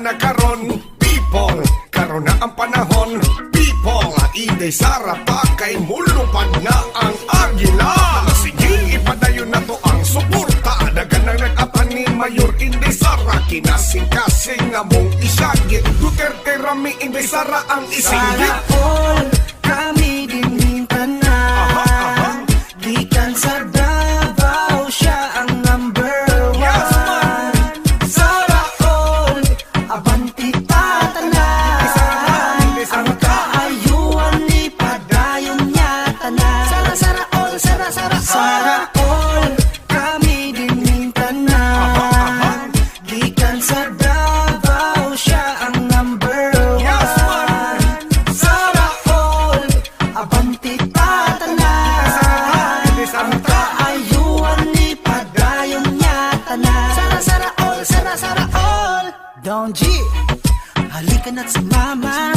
na karon. People, karon na ang panahon. People, Inday Sara pa kay mulupad na ang agila. Sige, ipadayon na to ang suporta. Dagan ang nag-apan ni Mayor Inday Sara. Kinasing-kasing nga mong isyagit. Duterte rami Inday Sara ang isinggit. Sana all kami dinintan na. Gikan sa Davao, siya ang number one. Yes, man. Sara all, abanti tatanan. Ang kaayuan ni padayon niya tanan. Sara all, Sara all, kami dinintan na. Gikan sa Davao, siya ang number one. Yes, man. Sara all, abanti tatanan. Ang kaayuan ni padayon niya tanan. Sara all. Don G, halika na't sumama.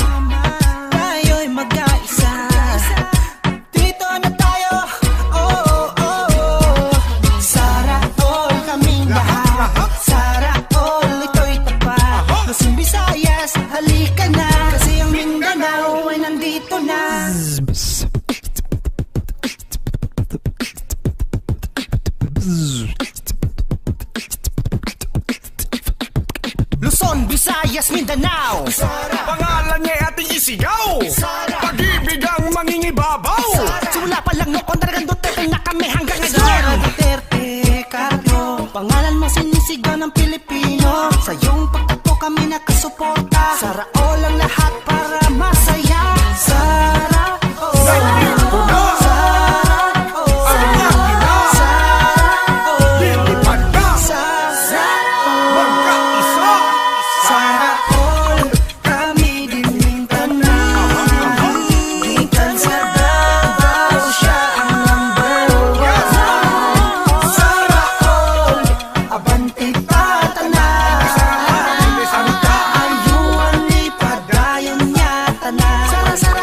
Tayo'y mag-aisa. Dito na tayo. Sara all, kaming lahat. Sara all, ito'y tapat. Luzon, Visayas, halika na. Kasi ang Mindanao ay nandito na. Luzon, Visayas, Mindanao. Pangalan niya ating isigaw. Pag-ibig ang mangingibabaw. Simula pa lang no, kontragan Duterte na kami hanggang ngayon. Sara Duterte, Gabriel, pangalan mo sinisigaw ng Pilipino. Sa iyong pagtakbo kami nakasuporta. Sara all ang lahat para masaya. Sara all. Nandito na ang agila. Lilipad na. Magkaisa. Sara all, kami dinintan na. Gikan sa Davao, siya ang number one. Sara all, abanti tatanan. Ang kaayuan ni padayon niya tanan. Sara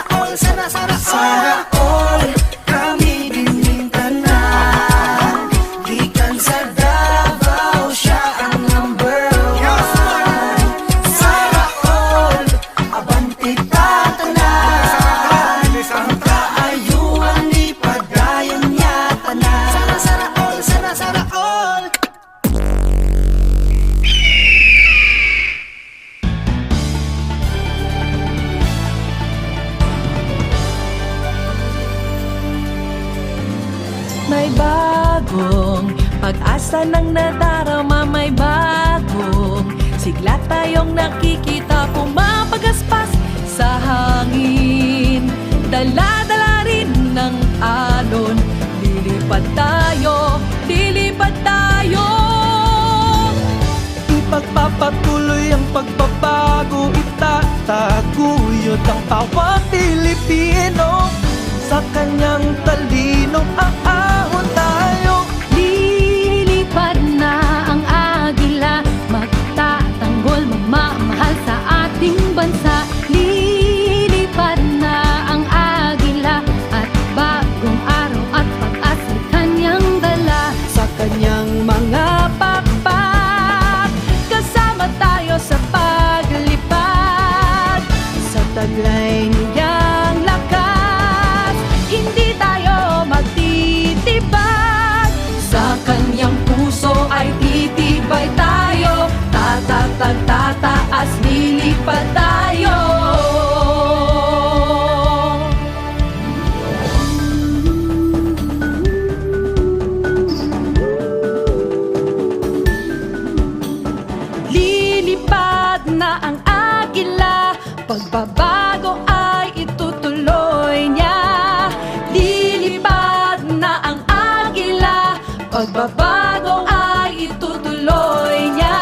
all, kami dinintan na. Gikan sa Davao, siya ang number one. Sara all, abanti tatanan. Ang kaayuan ni padayon niya tanan. Sara all. May bagong pag-asa ng nadarama, may bagong sigla tayong nakikita, pumapagaspas sa hangin. Dala-dala rin ng alon, lilipad tayo, lilipad tayo. Ipagpapatuloy ang pagbabago, itataguyod ang bawat Pilipino. Sa kanyang talino, aahon tayo. Lilipad na ang agila, magtatanggol, magmamahal sa ating bansa. Lilipad na ang agila, at bagong araw at pag-asa'y kanyang dala. Sa kanyang mga pakpak, Kasama tayo sa paglipad, sa taglay niyang lakas, hindi tayo magtitibag. Sa kanyang puso ay titibay tayo, tataas, lilipad tayo. Lilipad na ang agila, pagbabago ay itutuloy niya. Lilipad na ang agila, pagbabago ay itutuloy niya.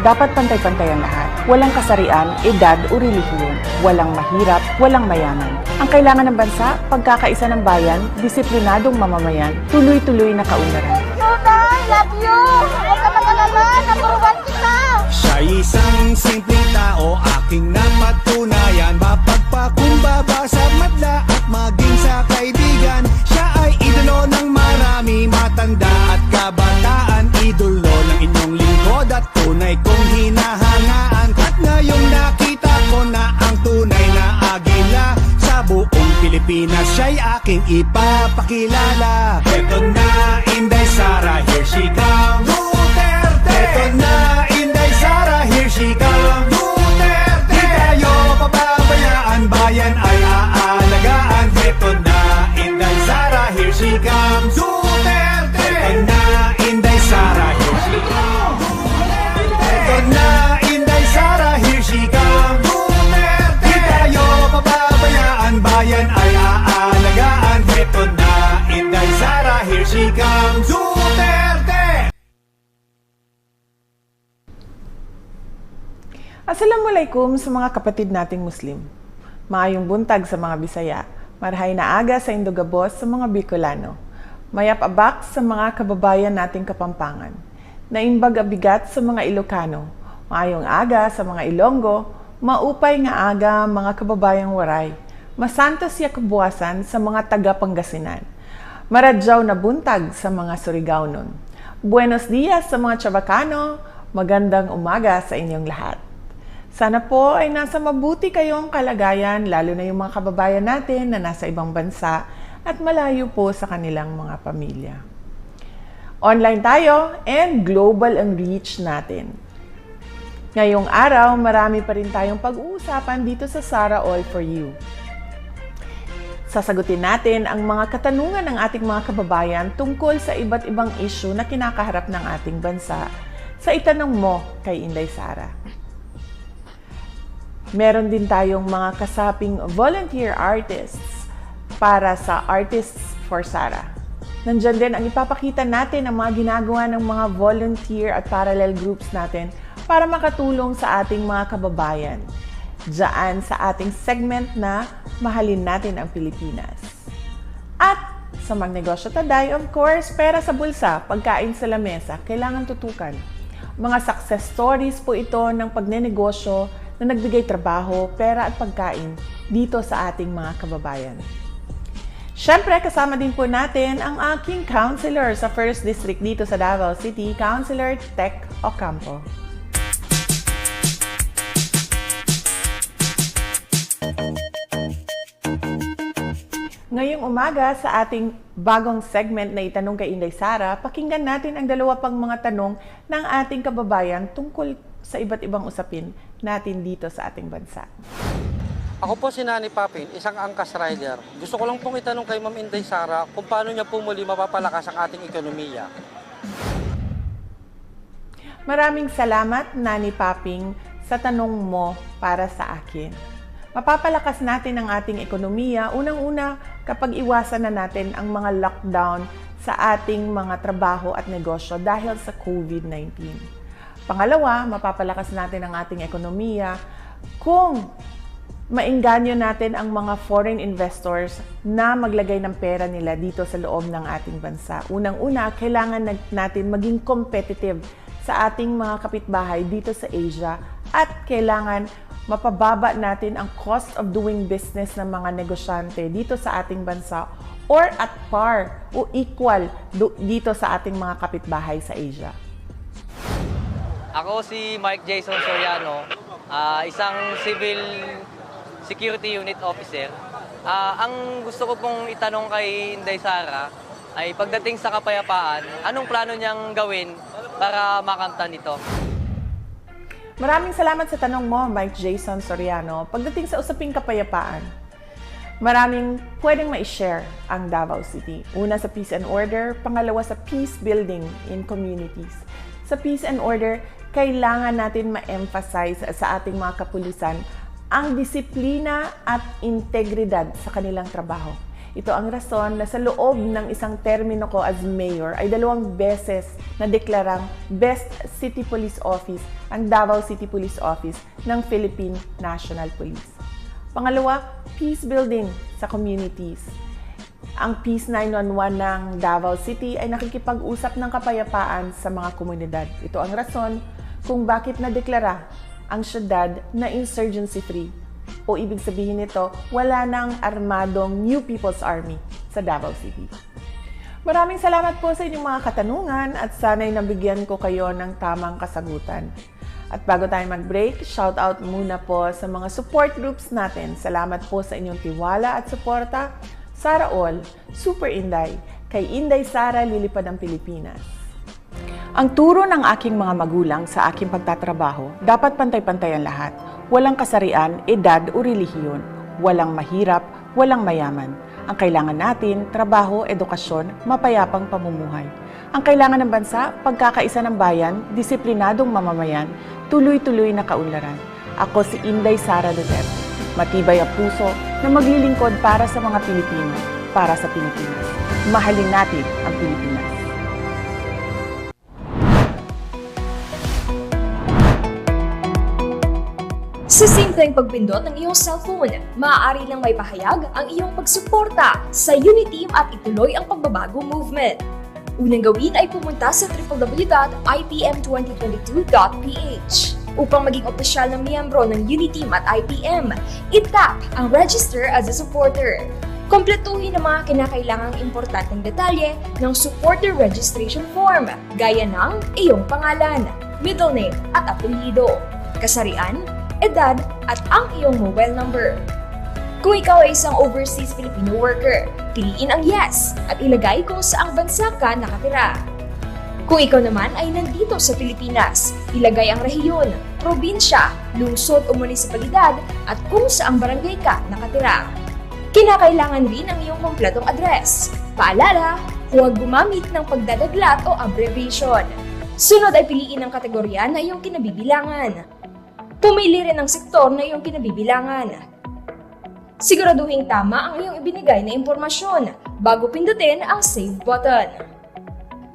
Dapat pantay-pantay ang lahat. Walang kasarian, edad o relihiyon. Walang mahirap, walang mayaman. Ang kailangan ng bansa, pagkakaisa ng bayan, disiplinadong mamamayan, tuloy-tuloy na kaunlaran. Tuday, love you! Huwag ka mag-alala, naturuan kita! Siya isang simpleng tao, aking napatunayan. Mapagpakumbaba sa madla at maging sa kaibigan. Siya ay idolo ng marami, matanda at kabataan. Idolo ng inyong lingkod at tunay kong hinahangaan. At ngayong nakita ko na ang tunay na agila sa buong Pilipinas, siya'y aking ipapakilala. Eto na, Inday Sara, here she comes. Duterte! Eto na, Inday Sara, here she comes. Duterte! Di tayo pababayaan, bayan ay aalagaan. Eto na, Inday Sara, here she comes. Duterte! Eto na, Inday Sara, here she comes. Eto na, Inday Sara, here she comes. Duterte! Di tayo pababayaan, bayan ay aalagaan. Eto na, Inday Sara, here she comes. Duterte! Assalamualaikum sa mga kapatid nating Muslim. Maayong buntag sa mga Bisaya. Marhay na aga sa Indogabos sa mga Bicolano. Mayap abak sa mga kababayan nating Kapampangan. Naimbag abigat sa mga Ilocano. Maayong aga sa mga Ilonggo. Maupay nga aga mga kababayang Waray. Masantos ya kabuwasan sa mga taga Pangasinan. Maradyaw na buntag sa mga Surigao-non. Buenos dias sa mga Chavacano. Magandang umaga sa inyong lahat. Sana po ay nasa mabuti kayong kalagayan, lalo na yung mga kababayan natin na nasa ibang bansa at malayo po sa kanilang mga pamilya. Online tayo and global ang reach natin. Ngayong araw, marami pa rin tayong pag-uusapan dito sa SA4U. Sasagutin natin ang mga katanungan ng ating mga kababayan tungkol sa iba't ibang issue na kinakaharap ng ating bansa sa Itanong Mo kay Inday Sara. Meron din tayong mga kasaping volunteer artists para sa Artists for Sara. Nandyan din ang ipapakita natin ang mga ginagawa ng mga volunteer at parallel groups natin para makatulong sa ating mga kababayan. Diyan sa ating segment na Mahalin Natin ang Pilipinas. At sa Magnegosyo Taday, of course, pera sa bulsa, pagkain sa lamesa, kailangan tutukan. Mga success stories po ito ng pagnenegosyo na nagbigay trabaho, pera at pagkain dito sa ating mga kababayan. Siyempre, kasama din po natin ang aking counselor sa 1st District dito sa Davao City, Counselor Tech Ocampo. Ngayong umaga sa ating bagong segment na Itanong kay Inday Sara, pakinggan natin ang dalawa pang mga tanong ng ating kababayan tungkol sa iba't ibang usapin natin dito sa ating bansa. Ako po si Nani Papin, isang angkas rider. Gusto ko lang pong itanong kay Ma'am Inday Sara kung paano niya po muli mapapalakas ang ating ekonomiya. Maraming salamat, Nani Paping, sa tanong mo para sa akin. Mapapalakas natin ang ating ekonomiya, unang-una kapag iwasan na natin ang mga lockdown sa ating mga trabaho at negosyo dahil sa COVID-19. Pangalawa, mapapalakas natin ang ating ekonomiya kung maengganyo natin ang mga foreign investors na maglagay ng pera nila dito sa loob ng ating bansa. Unang-una, kailangan natin maging competitive sa ating mga kapitbahay dito sa Asia at kailangan mapababa natin ang cost of doing business ng mga negosyante dito sa ating bansa or at par o equal dito sa ating mga kapitbahay sa Asia. Ako si Mike Jason Soriano, isang civil security unit officer. Ang gusto ko pong itanong kay Inday Sara ay pagdating sa kapayapaan, anong plano niyang gawin para makamtan ito? Maraming salamat sa tanong mo, Mike Jason Soriano. Pagdating sa usaping kapayapaan, maraming pwedeng ma-share ang Davao City. Una sa peace and order, pangalawa sa peace building in communities. Sa peace and order, kailangan natin ma-emphasize sa ating mga kapulisan ang disiplina at integridad sa kanilang trabaho. Ito ang rason na sa loob ng isang termino ko as mayor ay 2 beses na deklarang Best City Police Office ang Davao City Police Office ng Philippine National Police. Pangalawa, peace building sa communities. Ang Peace 911 ng Davao City ay nakikipag-usap ng kapayapaan sa mga komunidad. Ito ang rason kung bakit nadeklara ang syudad na insurgency-free. O ibig sabihin nito, wala nang armadong New People's Army sa Davao City. Maraming salamat po sa inyong mga katanungan at sana'y nabigyan ko kayo ng tamang kasagutan. At bago tayo mag-break, shoutout muna po sa mga support groups natin. Salamat po sa inyong tiwala at suporta. Sara All, Super Inday, kay Inday Sara, Lilipad ang Pilipinas. Ang turo ng aking mga magulang sa aking pagtatrabaho, dapat pantay-pantay ang lahat. Walang kasarian, edad o relihiyon. Walang mahirap, walang mayaman. Ang kailangan natin, trabaho, edukasyon, mapayapang pamumuhay. Ang kailangan ng bansa, pagkakaisa ng bayan, disiplinadong mamamayan, tuloy-tuloy na kaunlaran. Ako si Inday Sara Duterte. Matibay ang puso na maglilingkod para sa mga Pilipino, para sa Pilipinas. Mahalin natin ang Pilipinas. Sa simpleng pagpindot ng iyong cellphone, maaari nang may pahayag ang iyong pagsuporta sa Uniteam at ituloy ang pagbabago movement. Unang gawin ay pumunta sa www.ipm2022.ph. Upang maging opisyal ng miyembro ng Uniteam at IPM, itap ang Register as a Supporter. Kompletuhin ang mga kinakailangang importanteng detalye ng supporter registration form, gaya ng iyong pangalan, middle name at apelyido, kasarian, edad, at ang iyong mobile number. Kung ikaw ay isang overseas Filipino worker, piliin ang yes at ilagay kung saang bansa ka nakatira. Kung ikaw naman ay nandito sa Pilipinas, ilagay ang rehiyon, probinsya, lungsod o munisipalidad at kung saang barangay ka nakatira. Kinakailangan rin ang iyong kompletong address. Paalala, huwag gumamit ng pagdadaglat o abbreviation. Sunod ay piliin ang kategorya na iyong kinabibilangan. Pumili rin ng sektor na iyong kinabibilangan. Siguraduhin tama ang iyong ibinigay na impormasyon bago pindutin ang Save button.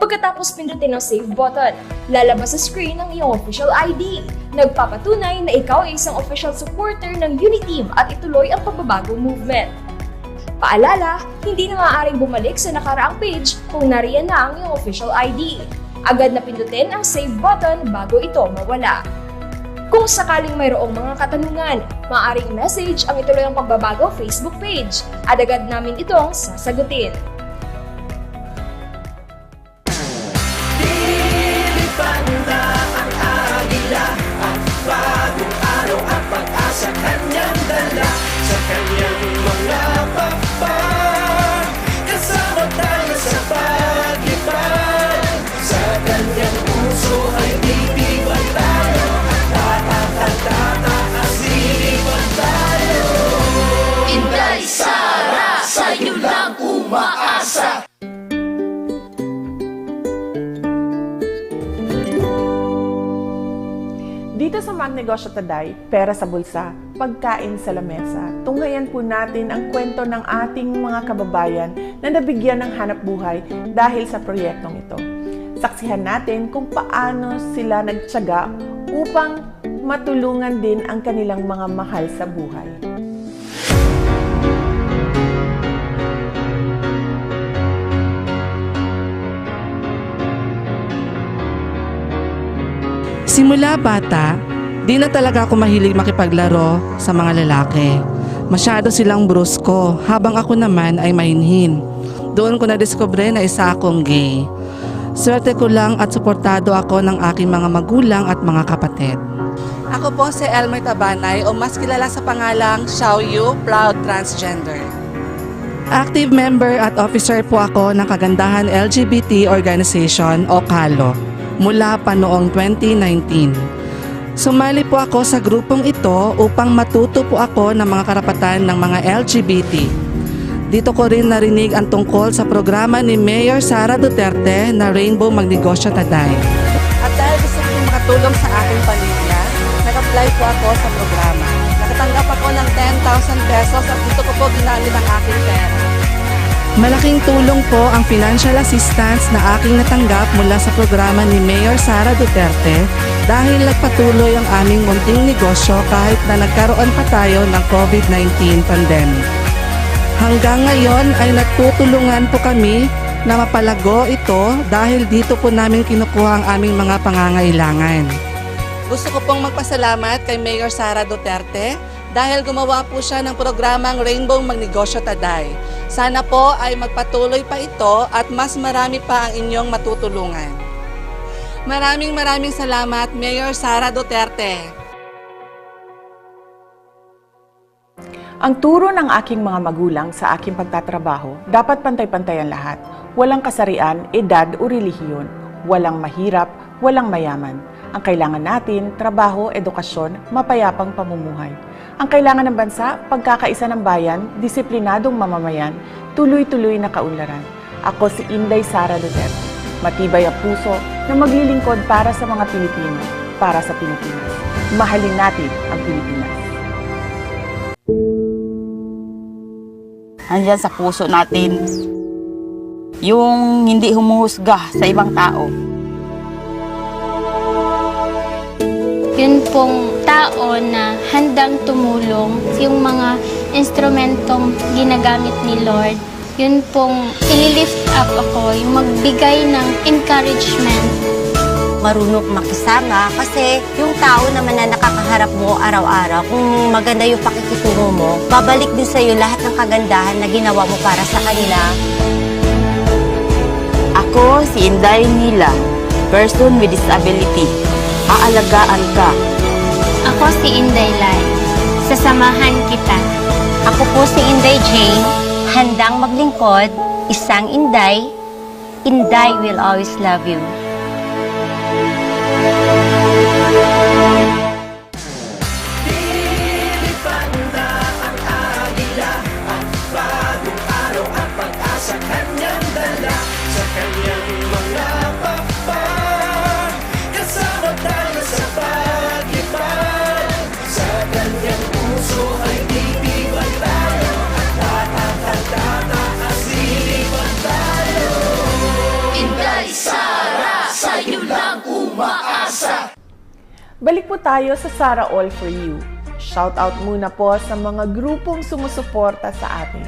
Pagkatapos pindutin ang Save button, lalabas sa screen ang iyong official ID. Nagpapatunay na ikaw ay isang official supporter ng Uniteam at ituloy ang pagbabago movement. Paalala, hindi na maaaring bumalik sa nakaraang page kung nariyan na ang iyong official ID. Agad na pindutin ang Save button bago ito mawala. Kung sakaling mayroong mga katanungan, maaaring message ang Ituloy ang Pagbabago Facebook page at agad namin itong sasagutin. Lilipad na ang agila at bagong araw at pag-asa kanyang dala sa kanyang mga pakpak. Kasama tayo sa paglipad, sa kanyang puso ay titibay tayo. Inday Sara, sa'yo lang umaasa. Dito sa Magnegosyo Taday, pera sa bulsa, pagkain sa lamesa, tunghayan po natin ang kwento ng ating mga kababayan na nabigyan ng hanap buhay dahil sa proyektong ito. Saksihan natin kung paano sila nagtiyaga upang matulungan din ang kanilang mga mahal sa buhay. Simula bata, di na talaga ako mahilig makipaglaro sa mga lalaki. Masyado silang brusko, habang ako naman ay mahinhin. Doon ko nadiskubre na isa akong gay. Swerte ko lang at suportado ako ng aking mga magulang at mga kapatid. Ako po si Elmer Tabanay o mas kilala sa pangalang SA4U, Proud Transgender. Active member at officer po ako ng Kagandahan LGBT Organization o KALO mula pa noong 2019. Sumali po ako sa grupong ito upang matuto po ako ng mga karapatan ng mga LGBT. Dito ko rin narinig ang tungkol sa programa ni Mayor Sara Duterte na Rainbow Magnegosyo Taday. At dahil gusto ko makatulong sa aking pamilya, nag-apply po ako sa programa. Nakatanggap ako ng 10,000 pesos at dito ko po ginamit ang aking pera. Malaking tulong po ang financial assistance na aking natanggap mula sa programa ni Mayor Sara Duterte dahil nagpatuloy ang aming munting negosyo kahit na nagkaroon pa tayo ng COVID-19 pandemic. Hanggang ngayon ay nagtutulungan po kami na mapalago ito dahil dito po namin kinukuha ang aming mga pangangailangan. Gusto ko pong magpasalamat kay Mayor Sara Duterte dahil gumawa po siya ng programang Rainbow Magnegosyo Taday. Sana po ay magpatuloy pa ito at mas marami pa ang inyong matutulungan. Maraming salamat, Mayor Sara Duterte. Ang turo ng aking mga magulang sa aking pagtatrabaho, dapat pantay-pantay ang lahat. Walang kasarian, edad o relihiyon. Walang mahirap, walang mayaman. Ang kailangan natin, trabaho, edukasyon, mapayapang pamumuhay. Ang kailangan ng bansa, pagkakaisa ng bayan, disiplinadong mamamayan, tuloy-tuloy na kaunlaran. Ako si Inday Sara Duterte. Matibay ang puso na maglilingkod para sa mga Pilipino, para sa Pilipinas. Mahalin natin ang Pilipinas. Andyan sa puso natin yung hindi humuhusga sa ibang tao. Yun pong tao na handang tumulong, yung mga instrumentong ginagamit ni Lord, yun pong ililift up ako, yung magbigay ng encouragement. Marunong makisama kasi yung tao naman na nakakaharap mo araw-araw, kung maganda yung pakikitungo mo, babalik din sa'yo lahat ng kagandahan na ginawa mo para sa kanila. Ako si Inday Nila, person with disability. Aalagaan ka. Ako si Inday Lai, sasamahan kita. Ako po si Inday Jane, handang maglingkod, isang Inday. Inday will always love you. Balik po tayo sa SA4U. Shoutout muna po sa mga grupong sumusuporta sa atin.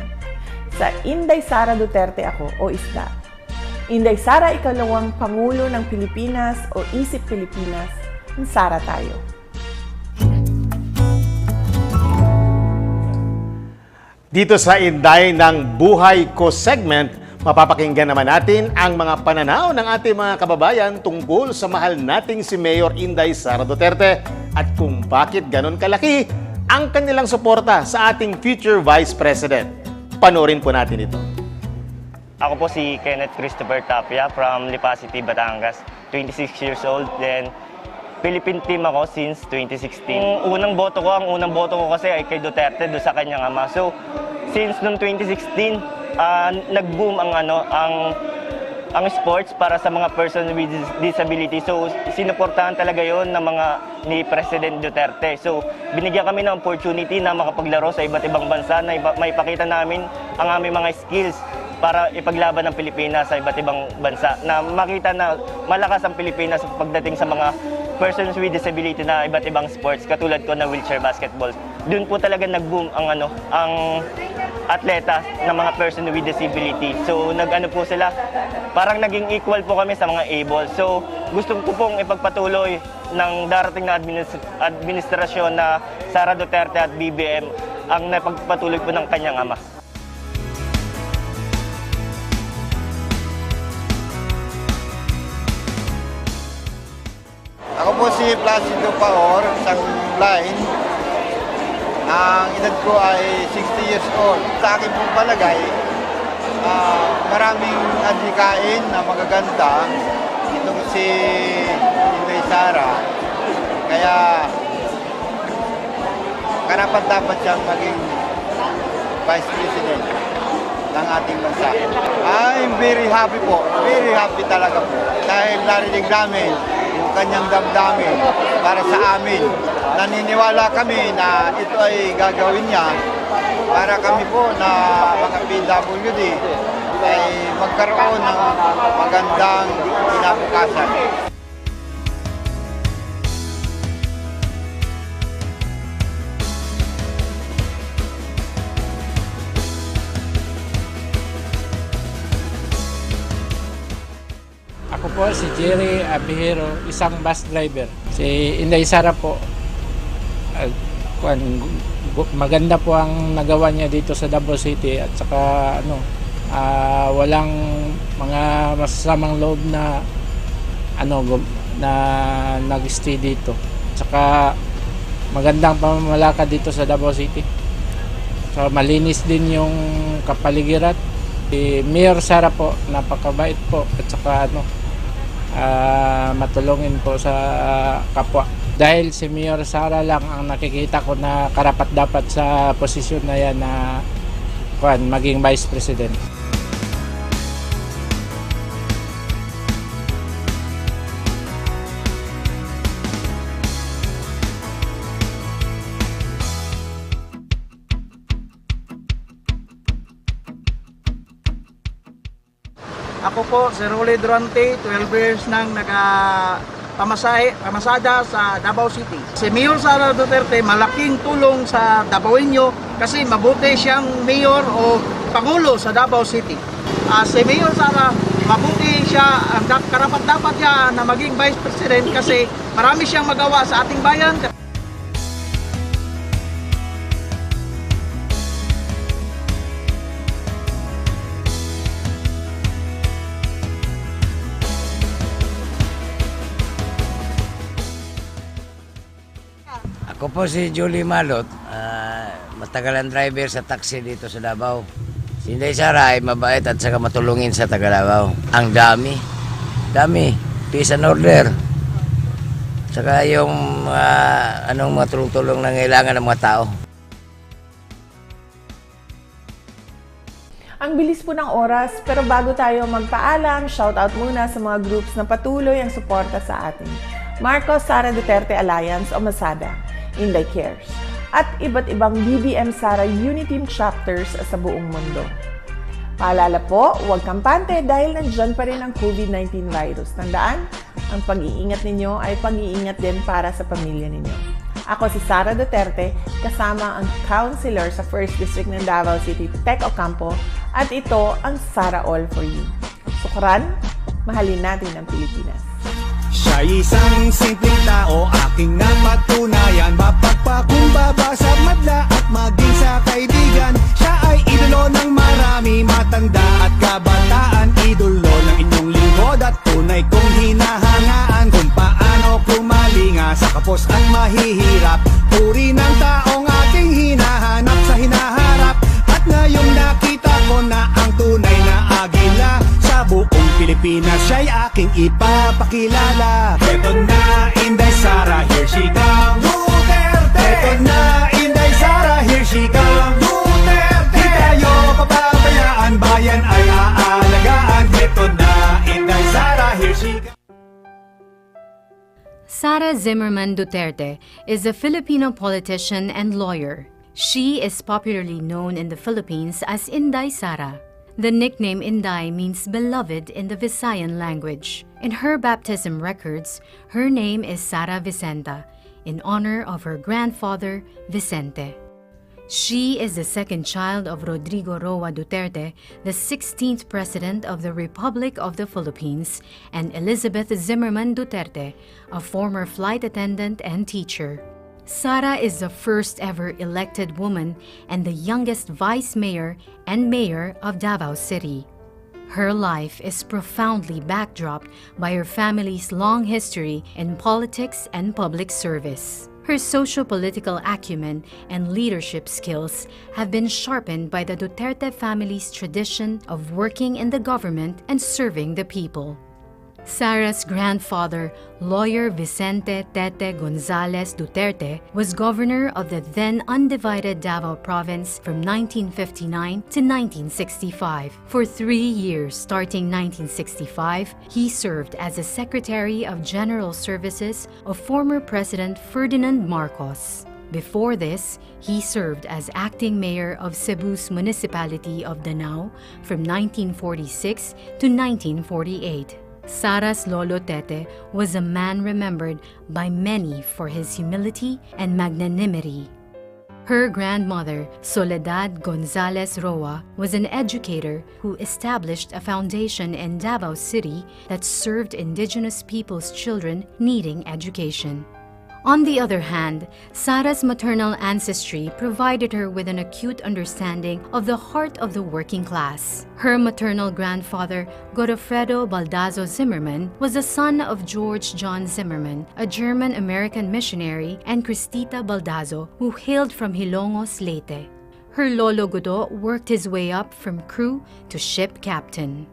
Sa Inday Sara Duterte ako o ISDA. Inday Sara ikalawang Pangulo ng Pilipinas o Isip Pilipinas. Sara tayo. Dito sa Inday ng Buhay Ko segment, mapapakinggan naman natin ang mga pananaw ng ating mga kababayan tungkol sa mahal nating si Mayor Inday Sara Duterte at kung bakit ganon kalaki ang kanilang suporta sa ating future Vice President. Panoorin po natin ito. Ako po si Kenneth Christopher Tapia from Lipa City, Batangas. 26 years old, then Philippine team ako since 2016. Ang unang boto ko kasi ay kay Duterte, do sa kanyang ama. So, since noong 2016, nag-boom ang sports para sa mga person with disability. So, sinuportahan talaga yon ng mga ni President Duterte. So, binigyan kami ng opportunity na makapaglaro sa iba't ibang bansa, na maipakita namin ang aming mga skills para ipaglaban ng Pilipinas sa iba't ibang bansa. Na makita na malakas ang Pilipinas pagdating sa mga persons with disability na iba't ibang sports, katulad ko na wheelchair basketball. Doon po talaga nag-boom ang atleta ng mga person with disability. So po sila, parang naging equal po kami sa mga able. So gusto ko pong ipagpatuloy ng darating na administrasyon na Sara Duterte at BBM ang napagpatuloy po ng kanyang ama. Ako po si Placido Paor, isang blind. Ang edad ko ay 60 years old. Sa akin pong palagay, maraming adhikain na magaganda itong si Inday Sara. Kaya karapat-dapat siyang maging Vice President ng ating bansa. I'm very happy po. Very happy talaga po. Dahil narinig namin yung kanyang damdamin para sa amin. Naniniwala kami na ito ay gagawin niya para kami po na mga PWD ay magkaroon ng magandang kinabukasan. Ako po si Jerry Abihero, isang bus driver. Si Inday Sara po, maganda po ang nagawa niya dito sa Davao City at saka walang mga masasamang loob na na nag-stay dito. Tsaka magandang pamamalakad dito sa Davao City. So malinis din yung kapaligiran. Si Mayor Sara po, napakabait po at saka matulungin po sa kapwa. Dahil si Mayor Sara lang ang nakikita ko na karapat-dapat sa posisyon na yan na maging Vice President. Ako po, si Rolly Durante, 12 years nang pamasada sa Davao City. Si Mayor Sara Duterte, malaking tulong sa Davaoenyo kasi mabuti siyang mayor o pangulo sa Davao City. Si Mayor Sara, mabuti siya, ang karapat-dapat niya na maging Vice President kasi marami siyang magawa sa ating bayan. Ako po si Julie Malot, matagalan driver sa taxi dito sa Davao. Si Inday Sara ay mabait at saka matulungin sa taga Davao. Ang dami, peace and order. Saka yung mga tulong-tulong na ngailangan ng mga tao. Ang bilis po ng oras, pero bago tayo magpaalam, shoutout muna sa mga groups na patuloy ang suporta sa atin. Marcos Sara Duterte Alliance o Masada, Inday Cares, at iba't ibang BBM Sara Unity Chapters sa buong mundo. Paalala po, huwag kampante dahil nandyan pa rin ang COVID-19 virus. Tandaan, ang pag-iingat ninyo ay pag-iingat din para sa pamilya ninyo. Ako si Sara Duterte, kasama ang Councilor sa 1st District ng Davao City, Tech Ocampo, at ito ang Sara All for You. Sukran, mahalin natin ang Pilipinas. Siya'y isang simpleng tao, aking napatunayan. Mapagpakumbaba sa madla at maging sa kaibigan. Siya ay idolo ng marami, matanda at kabataan. Idolo ng inyong lingkod at tunay kong hinahangaan. Kung paano kumalinga sa kapos at mahihirap. Puri ng taong aking hinahanap sa hinaharap. At ngayong nakita ko na ang tunay na agila. Sa buong Pilipinas siya'y aking ipapakilala. Eto na Inday Sara, here she comes. Duterte! Eto na Inday Sara, here she comes. Duterte! Di tayo papabayaan, bayan ay aalagaan. Eto na Inday Sara, here she comes. Sara Zimmerman Duterte is a Filipino politician and lawyer. She is popularly known in the Philippines as Inday Sara. The nickname Inday means beloved in the Visayan language. In her baptism records, her name is Sara Vicenta, in honor of her grandfather, Vicente. She is the second child of Rodrigo Roa Duterte, the 16th President of the Republic of the Philippines, and Elizabeth Zimmerman Duterte, a former flight attendant and teacher. Sara is the first ever elected woman and the youngest vice mayor and mayor of Davao City. Her life is profoundly backdropped by her family's long history in politics and public service. Her socio-political acumen and leadership skills have been sharpened by the Duterte family's tradition of working in the government and serving the people. Sara's grandfather, lawyer Vicente Tete Gonzales Duterte, was governor of the then undivided Davao province from 1959 to 1965. For 3 years, starting 1965, he served as the Secretary of General Services of former President Ferdinand Marcos. Before this, he served as acting mayor of Cebu's municipality of Danao from 1946 to 1948. Sara's Lolo Tete was a man remembered by many for his humility and magnanimity. Her grandmother, Soledad Gonzales Roa, was an educator who established a foundation in Davao City that served indigenous people's children needing education. On the other hand, Sara's maternal ancestry provided her with an acute understanding of the heart of the working class. Her maternal grandfather, Godofredo Baldazo Zimmerman, was the son of George John Zimmerman, a German-American missionary, and Cristita Baldazo, who hailed from Hilongos, Leyte. Her lolo Godo worked his way up from crew to ship captain.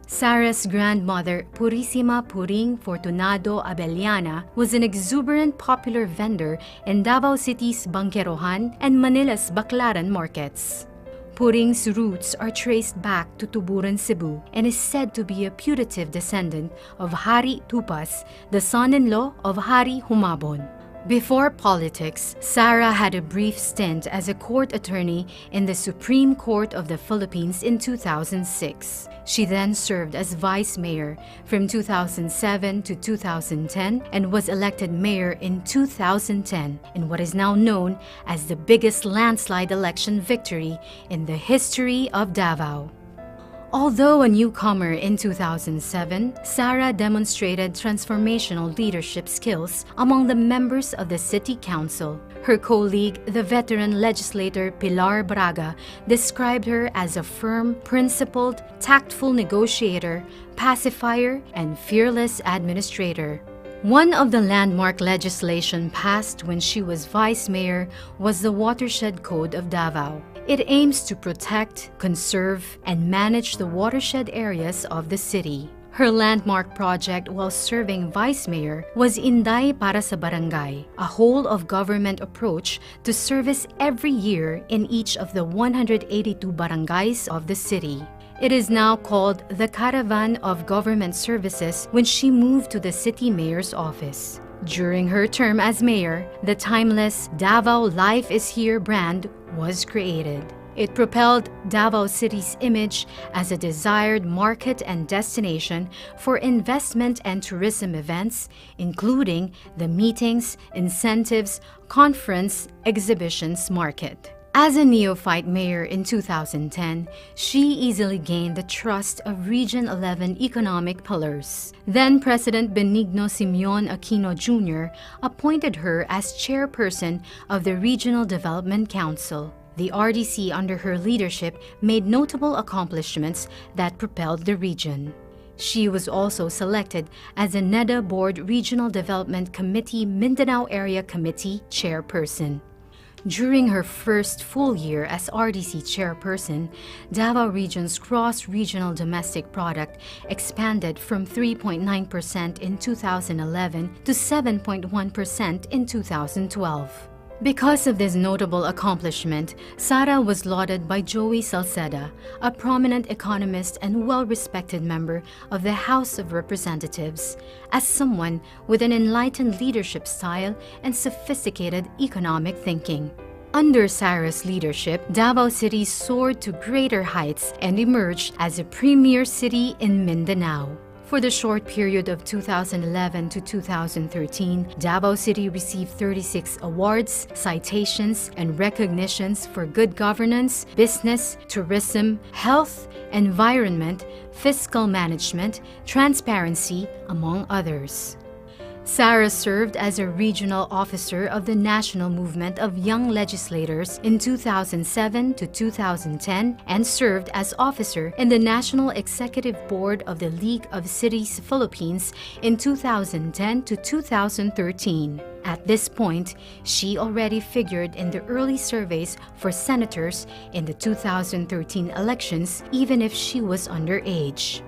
Sara's grandmother, Purissima Puring Fortunado Abellana, was an exuberant popular vendor in Davao City's Bangkerohan and Manila's Baclaran markets. Puring's roots are traced back to Tuburan, Cebu, and is said to be a putative descendant of Hari Tupas, the son-in-law of Hari Humabon. Before politics, Sara had a brief stint as a court attorney in the Supreme Court of the Philippines in 2006. She then served as vice mayor from 2007 to 2010 and was elected mayor in 2010 in what is now known as the biggest landslide election victory in the history of Davao. Although a newcomer in 2007, Sara demonstrated transformational leadership skills among the members of the City Council. Her colleague, the veteran legislator Pilar Braga, described her as a firm, principled, tactful negotiator, pacifier, and fearless administrator. One of the landmark legislation passed when she was vice mayor was the Watershed Code of Davao. It aims to protect, conserve, and manage the watershed areas of the city. Her landmark project while serving vice mayor was Inday Para sa Barangay, a whole-of-government approach to service every year in each of the 182 barangays of the city. It is now called the Caravan of Government Services when she moved to the city mayor's office. During her term as mayor, the timeless Davao Life is Here brand was created. It propelled Davao City's image as a desired market and destination for investment and tourism events, including the meetings, incentives, conference, exhibitions market. As a neophyte mayor in 2010, she easily gained the trust of Region 11 economic pillars. Then President Benigno Simeon Aquino Jr. appointed her as chairperson of the Regional Development Council. The RDC under her leadership made notable accomplishments that propelled the region. She was also selected as a NEDA Board Regional Development Committee Mindanao Area Committee chairperson. During her first full year as RDC chairperson, Davao Region's gross-regional domestic product expanded from 3.9% in 2011 to 7.1% in 2012. Because of this notable accomplishment, Sara was lauded by Joey Salceda, a prominent economist and well-respected member of the House of Representatives, as someone with an enlightened leadership style and sophisticated economic thinking. Under Sara's leadership, Davao City soared to greater heights and emerged as a premier city in Mindanao. For the short period of 2011 to 2013, Davao City received 36 awards, citations, and recognitions for good governance, business, tourism, health, environment, fiscal management, transparency, among others. Sara served as a regional officer of the National Movement of Young Legislators in 2007 to 2010 and served as officer in the National Executive Board of the League of Cities Philippines in 2010 to 2013. At this point, she already figured in the early surveys for senators in the 2013 elections, even if she was underage.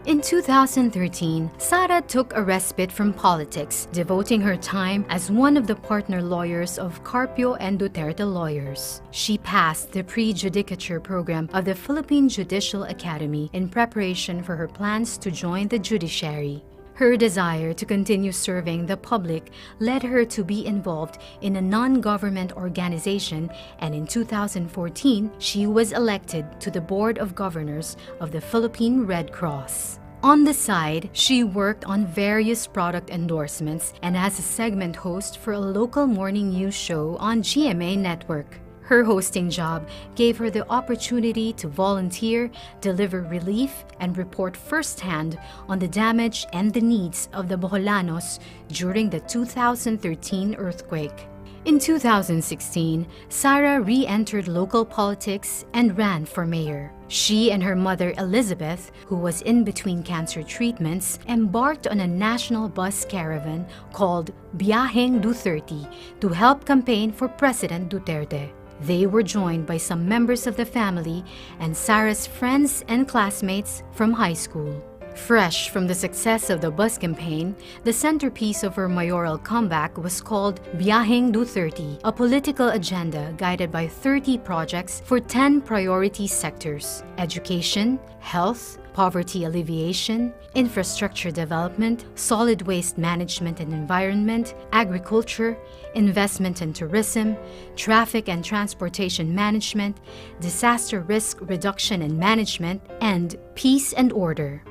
In 2013, Sara took a respite from politics, devoting her time as one of the partner lawyers of Carpio and Duterte lawyers. She passed the pre-judicature program of the Philippine Judicial Academy in preparation for her plans to join the judiciary. Her desire to continue serving the public led her to be involved in a non-government organization, and in 2014, she was elected to the Board of Governors of the Philippine Red Cross. On the side, she worked on various product endorsements and as a segment host for a local morning news show on GMA Network. Her hosting job gave her the opportunity to volunteer, deliver relief, and report firsthand on the damage and the needs of the Boholanos during the 2013 earthquake. In 2016, Sara re-entered local politics and ran for mayor. She and her mother Elizabeth, who was in between cancer treatments, embarked on a national bus caravan called Biyaheng Duterte to help campaign for President Duterte. They were joined by some members of the family and Sara's friends and classmates from high school. Fresh from the success of the bus campaign, the centerpiece of her mayoral comeback was called Biyaheng Duterte, a political agenda guided by 30 projects for 10 priority sectors: education, health, poverty alleviation, infrastructure development, solid waste management and environment, agriculture, investment and tourism, traffic and transportation management, disaster risk reduction and management, and peace and order.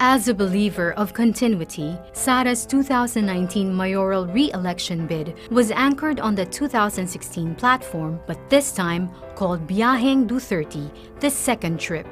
As a believer of continuity, Sara's 2019 mayoral re-election bid was anchored on the 2016 platform, but this time called Biyaheng Duterte, the second trip.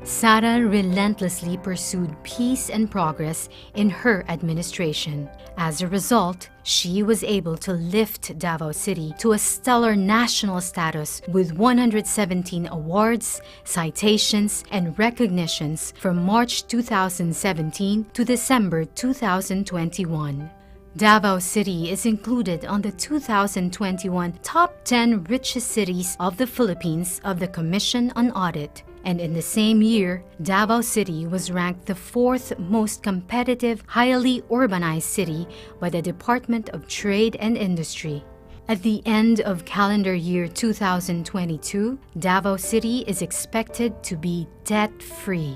Sara relentlessly pursued peace and progress in her administration. As a result, she was able to lift Davao City to a stellar national status with 117 awards, citations, and recognitions from March 2017 to December 2021. Davao City is included on the 2021 Top 10 Richest Cities of the Philippines of the Commission on Audit. And in the same year, Davao City was ranked the 4th most competitive, highly urbanized city by the Department of Trade and Industry. At the end of calendar year 2022, Davao City is expected to be debt-free.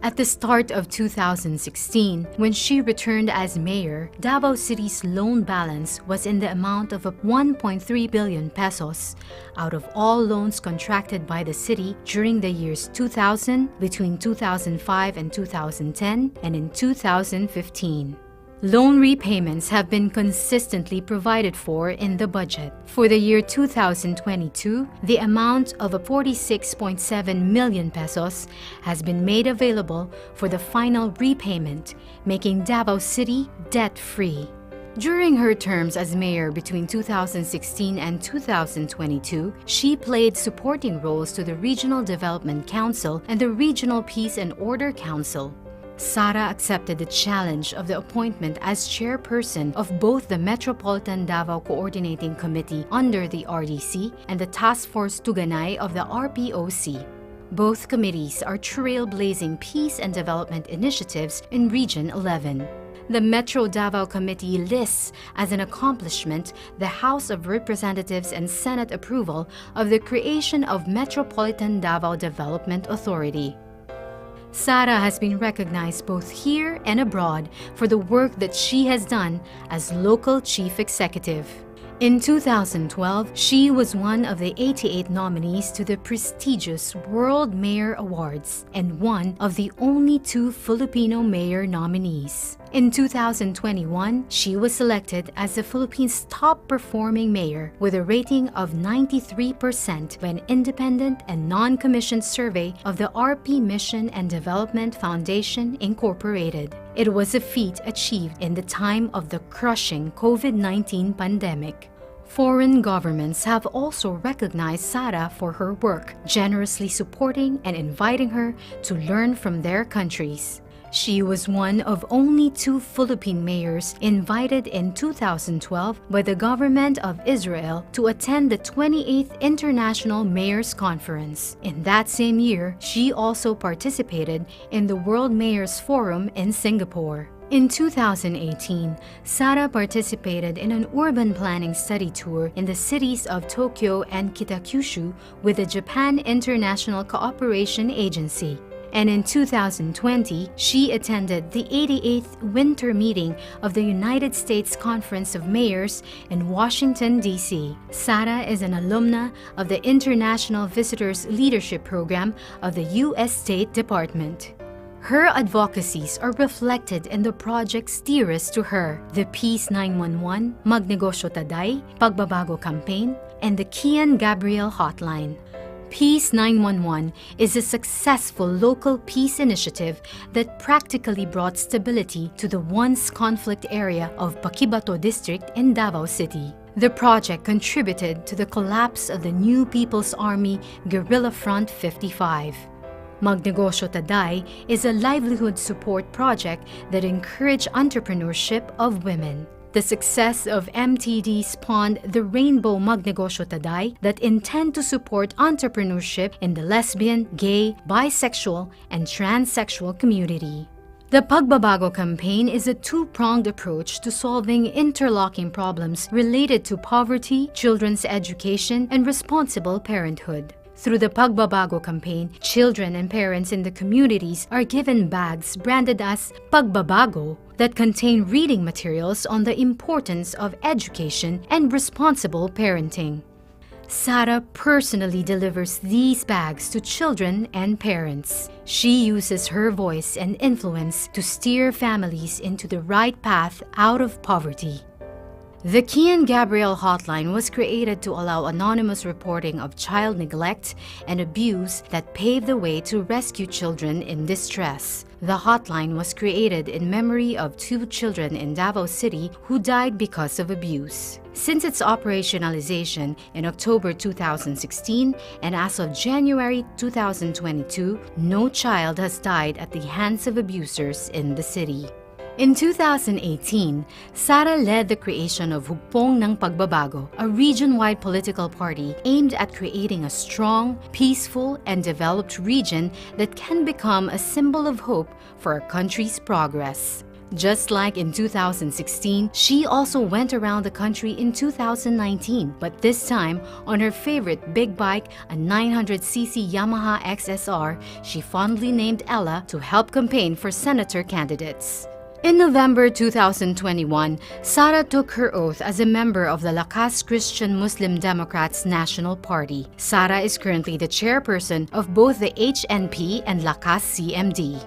At the start of 2016, when she returned as mayor, Davao City's loan balance was in the amount of 1.3 billion pesos out of all loans contracted by the city during the years 2000, between 2005 and 2010, and in 2015. Loan repayments have been consistently provided for in the budget. For the year 2022, the amount of 46.7 million pesos has been made available for the final repayment, making Davao City debt-free. During her terms as mayor between 2016 and 2022, she played supporting roles to the Regional Development Council and the Regional Peace and Order Council. Sara accepted the challenge of the appointment as chairperson of both the Metropolitan Davao Coordinating Committee under the RDC and the Task Force Tuganay of the RPOC. Both committees are trailblazing peace and development initiatives in Region 11. The Metro Davao Committee lists as an accomplishment the House of Representatives and Senate approval of the creation of Metropolitan Davao Development Authority. Sara has been recognized both here and abroad for the work that she has done as local chief executive. In 2012, she was one of the 88 nominees to the prestigious World Mayor Awards and one of the only 2 Filipino mayor nominees. In 2021, she was selected as the Philippines' top-performing mayor with a rating of 93% by an independent and non-commissioned survey of the RP Mission and Development Foundation, Incorporated. It was a feat achieved in the time of the crushing COVID-19 pandemic. Foreign governments have also recognized Sara for her work, generously supporting and inviting her to learn from their countries. She was one of only 2 Philippine mayors invited in 2012 by the government of Israel to attend the 28th International Mayors Conference. In that same year, she also participated in the World Mayors Forum in Singapore. In 2018, Sara participated in an urban planning study tour in the cities of Tokyo and Kitakyushu with the Japan International Cooperation Agency. And in 2020, she attended the 88th Winter Meeting of the United States Conference of Mayors in Washington, D.C. Sara is an alumna of the International Visitors Leadership Program of the U.S. State Department. Her advocacies are reflected in the projects dearest to her, the Peace 911, Magnegosyo Taday, Pagbabago Campaign, and the Kian Gabriel Hotline. Peace 911 is a successful local peace initiative that practically brought stability to the once conflict area of Paquibato district in Davao City. The project contributed to the collapse of the New People's Army Guerrilla Front 55. Magnegosyo Taday is a livelihood support project that encouraged entrepreneurship of women. The success of MTD spawned the Rainbow Magnegosyo Taday that intend to support entrepreneurship in the lesbian, gay, bisexual, and transsexual community. The Pagbabago Campaign is a two-pronged approach to solving interlocking problems related to poverty, children's education, and responsible parenthood. Through the Pagbabago Campaign, children and parents in the communities are given bags branded as Pagbabago that contain reading materials on the importance of education and responsible parenting. Sara personally delivers these bags to children and parents. She uses her voice and influence to steer families into the right path out of poverty. The Kian Gabriel Hotline was created to allow anonymous reporting of child neglect and abuse that paved the way to rescue children in distress. The hotline was created in memory of 2 children in Davao City who died because of abuse. Since its operationalization in October 2016 and as of January 2022, no child has died at the hands of abusers in the city. In 2018, Sara led the creation of Hugpong ng Pagbabago, a region-wide political party aimed at creating a strong, peaceful, and developed region that can become a symbol of hope for our country's progress. Just like in 2016, she also went around the country in 2019, but this time on her favorite big bike, a 900cc Yamaha XSR, she fondly named Ella to help campaign for senator candidates. In November 2021, Sara took her oath as a member of the Lakas Christian Muslim Democrats National Party. Sara is currently the chairperson of both the HNP and Lakas CMD.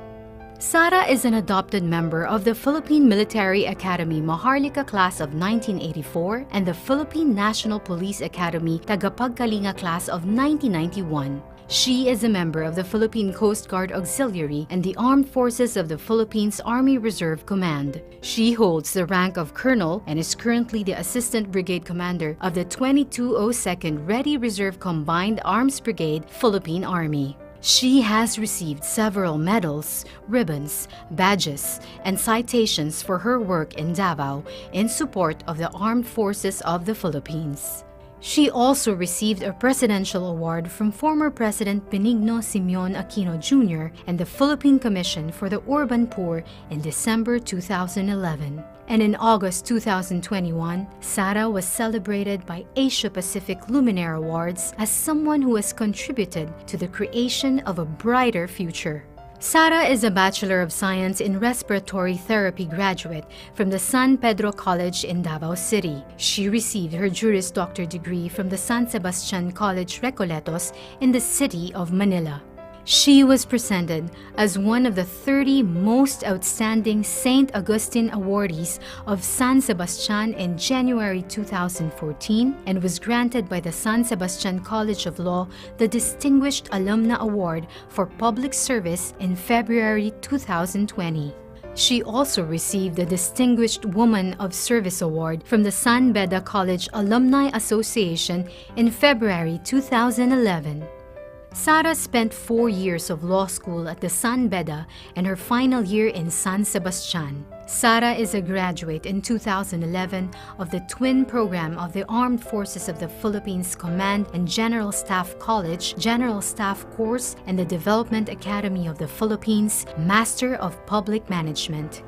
Sara is an adopted member of the Philippine Military Academy Maharlika Class of 1984 and the Philippine National Police Academy Tagapagkalinga Class of 1991. She is a member of the Philippine Coast Guard Auxiliary and the Armed Forces of the Philippines Army Reserve Command. She holds the rank of Colonel and is currently the Assistant Brigade Commander of the 2202nd Ready Reserve Combined Arms Brigade, Philippine Army. She has received several medals, ribbons, badges, and citations for her work in Davao in support of the Armed Forces of the Philippines. She also received a presidential award from former President Benigno Simeon Aquino Jr. and the Philippine Commission for the Urban Poor in December 2011. And in August 2021, Sara was celebrated by Asia Pacific Luminaire Awards as someone who has contributed to the creation of a brighter future. Sara is a Bachelor of Science in Respiratory Therapy graduate from the San Pedro College in Davao City. She received her Juris Doctor degree from the San Sebastian College Recoletos in the city of Manila. She was presented as one of the 30 most outstanding St. Augustine awardees of San Sebastian in January 2014 and was granted by the San Sebastian College of Law the Distinguished Alumna Award for Public Service in February 2020. She also received the Distinguished Woman of Service Award from the San Beda College Alumni Association in February 2011. Sara spent 4 years of law school at the San Beda and her final year in San Sebastian. Sara is a graduate in 2011 of the twin program of the Armed Forces of the Philippines Command and General Staff College, General Staff Course, and the Development Academy of the Philippines, Master of Public Management.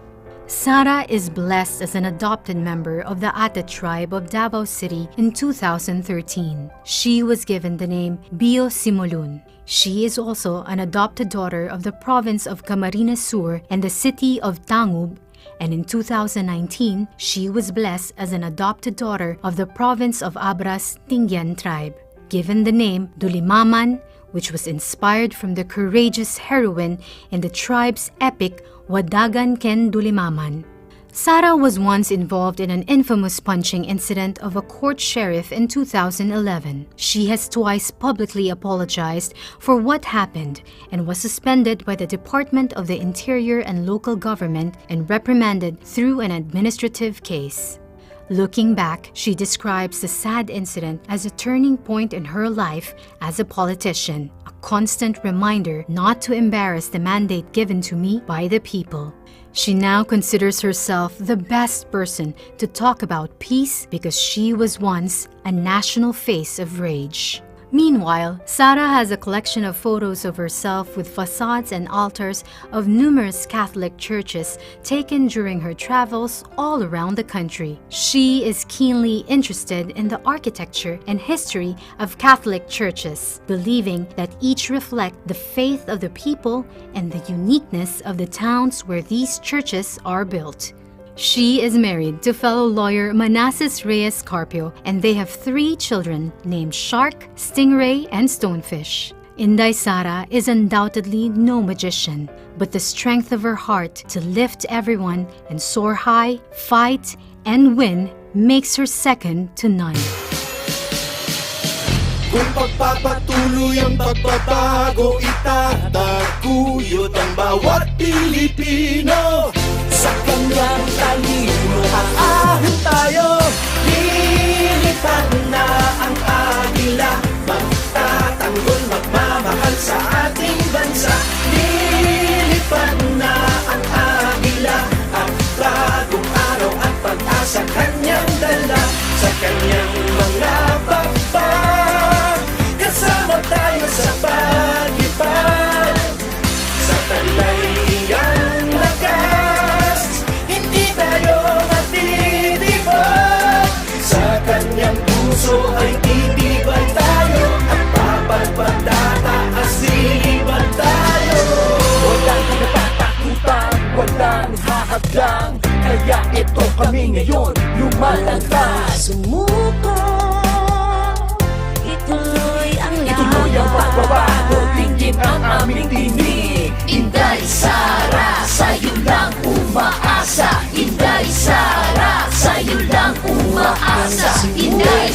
Sara is blessed as an adopted member of the Ate tribe of Davao City in 2013. She was given the name Bio Simulun. She is also an adopted daughter of the province of Camarines Sur and the city of Tangub, and in 2019, she was blessed as an adopted daughter of the province of Abras Tingyan tribe, given the name Dulimaman, which was inspired from the courageous heroine in the tribe's epic Wadagan Ken Dulimaman. Sara was once involved in an infamous punching incident of a court sheriff in 2011. She has twice publicly apologized for what happened and was suspended by the Department of the Interior and Local Government and reprimanded through an administrative case. Looking back, she describes the sad incident as a turning point in her life as a politician, a constant reminder not to embarrass the mandate given to me by the people. She now considers herself the best person to talk about peace because she was once a national face of rage. Meanwhile, Sara has a collection of photos of herself with facades and altars of numerous Catholic churches taken during her travels all around the country. She is keenly interested in the architecture and history of Catholic churches, believing that each reflect the faith of the people and the uniqueness of the towns where these churches are built. She is married to fellow lawyer Manassas Reyes Carpio, and they have 3 children named Shark, Stingray, and Stonefish. Inday Sara is undoubtedly no magician, but the strength of her heart to lift everyone and soar high, fight, and win makes her second to none. Kung pagpapatuloy ang pagbabago, itataguyod ang bawat Pilipino. Sa kanyang talino, aahon tayo. Lilipad na ang agila, magtatanggol, magmamahal sa ating bansa. Lilipad na ang agila, at bagong araw at pag-asa kanyang dala. Sa kanyang mga pagpag, kasama tayo sa pag-ipag. Sa talayang lakas, hindi tayo matitibag. Sa kanyang puso ay titibay tayo, at papagpagtataas silibad tayo. Walang natatakutan, walang hahadlang, kaya ito kami ngayon lumalagpas. Sumuko, ituloy ang laban. Ituloy ang pagbabago, tingin ang aming tinig. Inday Sara, sa'yo lang umaasa. Inday Sara, sa'yo lang umaasa. Inday